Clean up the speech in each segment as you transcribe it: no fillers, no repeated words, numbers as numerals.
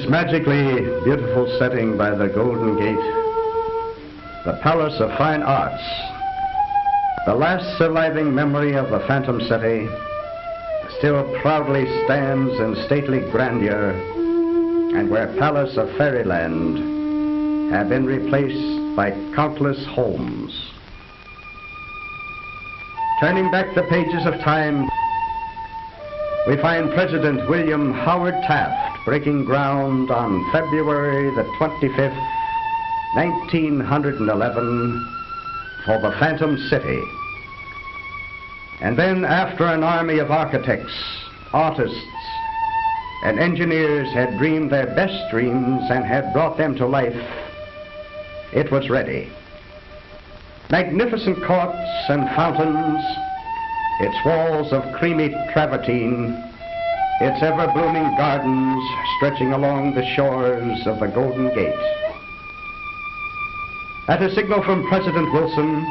this magically beautiful setting by the Golden Gate, the Palace of Fine Arts, the last surviving memory of the Phantom City, still proudly stands in stately grandeur, and where palace of fairyland have been replaced by countless homes. Turning back the pages of time, we find President William Howard Taft breaking ground on February the 25th, 1911, for the Phantom City. And then, after an army of architects, artists, and engineers had dreamed their best dreams and had brought them to life, it was ready. Magnificent courts and fountains, its walls of creamy travertine, its ever-blooming gardens stretching along the shores of the Golden Gate. At a signal from President Wilson,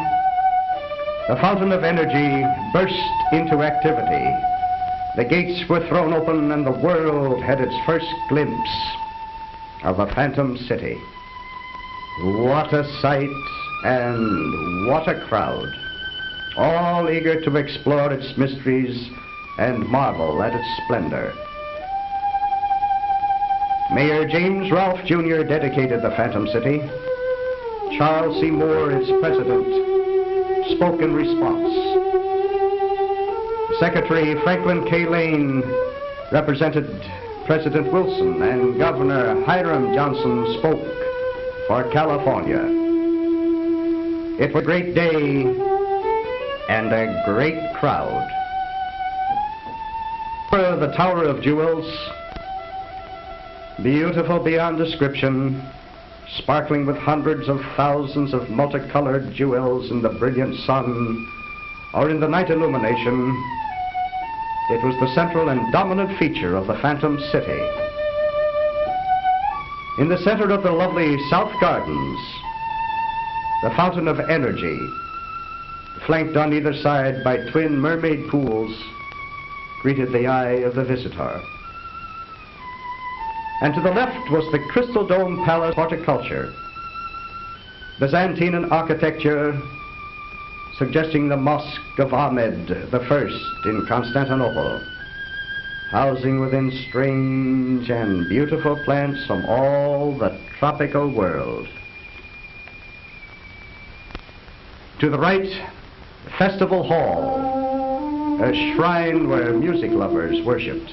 the fountain of energy burst into activity. The gates were thrown open and the world had its first glimpse of the Phantom City. What a sight and what a crowd, all eager to explore its mysteries and marvel at its splendor. Mayor James Rolfe Jr. dedicated the Phantom City. Charles C. Moore, its president, spoke in response. Secretary Franklin K. Lane represented President Wilson, and Governor Hiram Johnson spoke for California. It was a great day and a great crowd. The Tower of Jewels, beautiful beyond description, sparkling with hundreds of thousands of multicolored jewels in the brilliant sun or in the night illumination, it was the central and dominant feature of the Phantom City. In the center of the lovely South Gardens, the Fountain of Energy, flanked on either side by twin mermaid pools, greeted the eye of the visitor. And to the left was the Crystal Dome Palace horticulture, Byzantine in architecture, suggesting the Mosque of Ahmed I in Constantinople, housing within strange and beautiful plants from all the tropical world. To the right, the Festival Hall, a shrine where music lovers worshipped,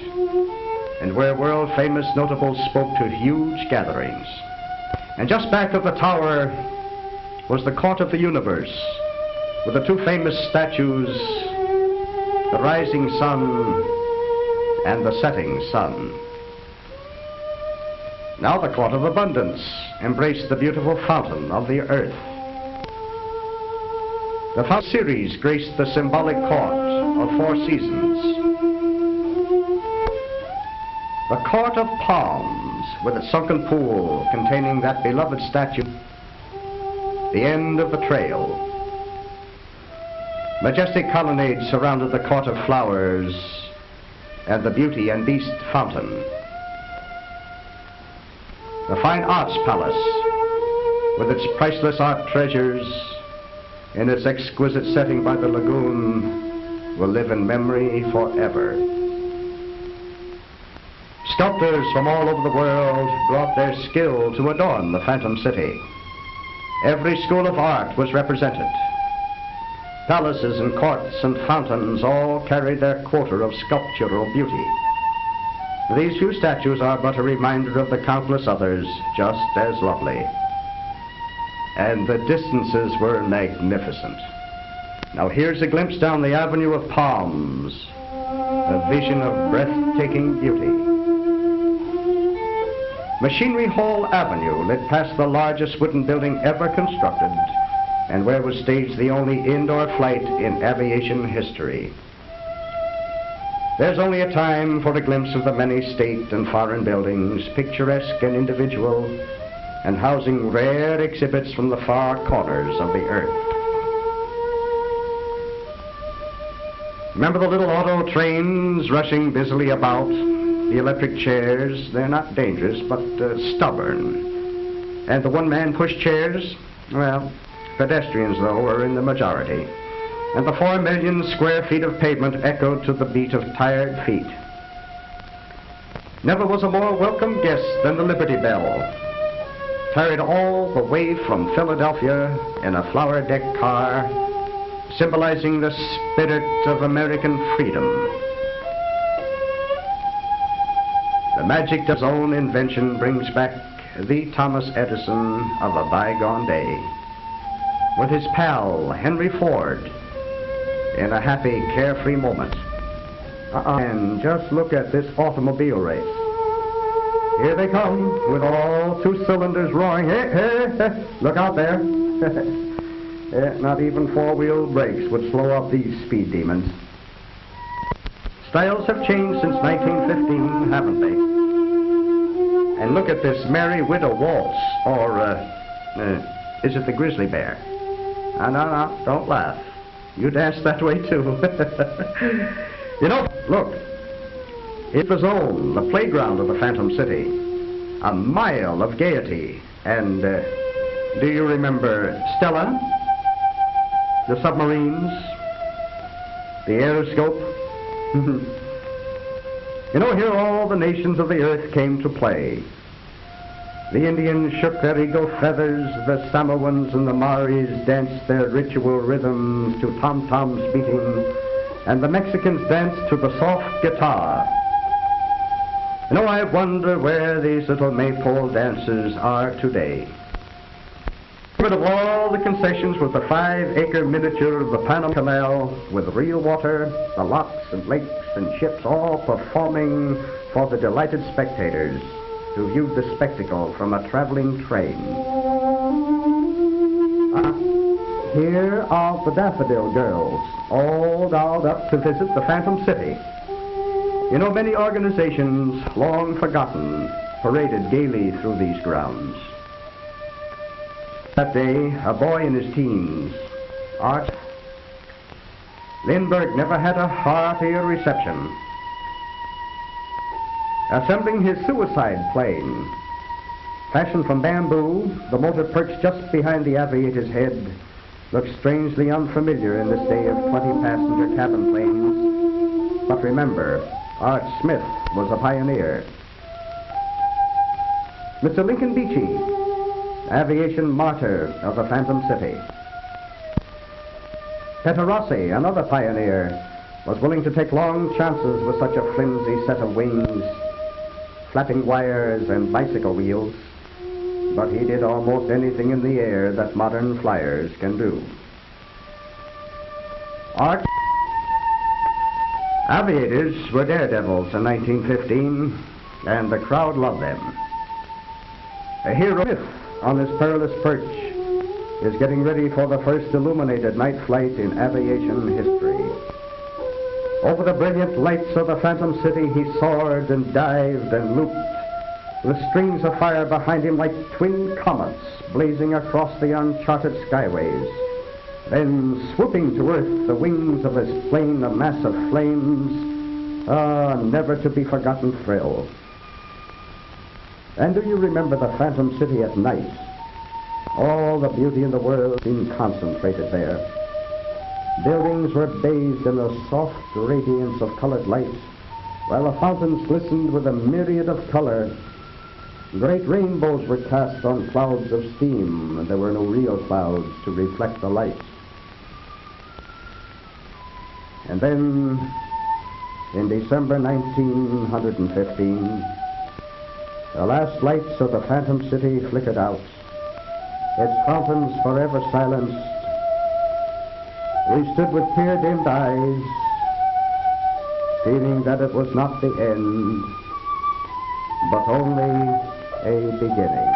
and where world-famous notables spoke to huge gatherings. And just back of the tower was the Court of the Universe, with the two famous statues, the rising sun and the setting sun. Now the Court of Abundance embraced the beautiful fountain of the earth. The Fountain Series graced the symbolic court of four seasons. The Court of Palms, with its sunken pool containing that beloved statue, the end of the trail. Majestic colonnades surrounded the Court of Flowers and the Beauty and Beast Fountain. The Fine Arts Palace, with its priceless art treasures, in its exquisite setting by the lagoon, will live in memory forever. Sculptors from all over the world brought their skill to adorn the Phantom City. Every school of art was represented. Palaces and courts and fountains all carried their quota of sculptural beauty. These few statues are but a reminder of the countless others just as lovely. And the distances were magnificent. Now here's a glimpse down the Avenue of Palms, a vision of breathtaking beauty. Machinery Hall Avenue lit past the largest wooden building ever constructed, and where was staged the only indoor flight in aviation history. There's only a time for a glimpse of the many state and foreign buildings, picturesque and individual, and housing rare exhibits from the far corners of the earth. Remember the little auto trains rushing busily about, The electric chairs, they're not dangerous, but stubborn. And the one-man push chairs, well, pedestrians, though, are in the majority. And the 4 million square feet of pavement echoed to the beat of tired feet. Never was a more welcome guest than the Liberty Bell, carried all the way from Philadelphia in a flower-decked car, symbolizing the spirit of American freedom. The magic of his own invention brings back the Thomas Edison of a bygone day, with his pal, Henry Ford, in a happy, carefree moment. And just look at this automobile race. Here they come, with all 2 cylinders roaring. Hey, hey, hey. Look out there. Not even 4-wheel brakes would slow up these speed demons. Styles have changed since 1915, haven't they? And look at this Merry Widow Waltz, or is it the Grizzly Bear? No, don't laugh. You dance that way too. You know, look, it's the zone, the playground of the Phantom City. A mile of gaiety. And do you remember Stella? The submarines? The aeroscope? You know, here all the nations of the earth came to play. The Indians shook their eagle feathers, the Samoans and the Maoris danced their ritual rhythms to tom-toms beating, and the Mexicans danced to the soft guitar. You know, I wonder where these little maypole dancers are today. Rid of all the concessions with the 5-acre miniature of the Panama Canal, with real water, the locks and lakes and ships all performing for the delighted spectators who viewed the spectacle from a traveling train. Here are the Daffodil Girls, all dolled up to visit the Phantom City. You know, many organizations, long forgotten, paraded gaily through these grounds. That day, a boy in his teens, Art Lindbergh, never had a heartier reception. Assembling his suicide plane, fashioned from bamboo, the motor perched just behind the aviator's head looked strangely unfamiliar in this day of 20-passenger cabin planes. But remember, Art Smith was a pioneer. Mr. Lincoln Beechey, aviation martyr of the Phantom City. Petterossi, another pioneer, was willing to take long chances with such a flimsy set of wings, flapping wires and bicycle wheels, but he did almost anything in the air that modern flyers can do. Art. Aviators were daredevils in 1915, and the crowd loved them. A hero Smith, on his perilous perch, is getting ready for the first illuminated night flight in aviation history. Over the brilliant lights of the Phantom City, he soared and dived and looped, with streams of fire behind him like twin comets blazing across the uncharted skyways. Then, swooping to earth, the wings of his plane, a mass of flames, a never-to-be-forgotten thrill. And do you remember the Phantom City at night? All the beauty in the world seemed concentrated there. Buildings were bathed in a soft radiance of colored light, while the fountains glistened with a myriad of color. Great rainbows were cast on clouds of steam, and there were no real clouds to reflect the light. And then, in December 1915, the last lights of the Phantom City flickered out, its fountains forever silenced. We stood with tear-dimmed eyes, feeling that it was not the end, but only a beginning.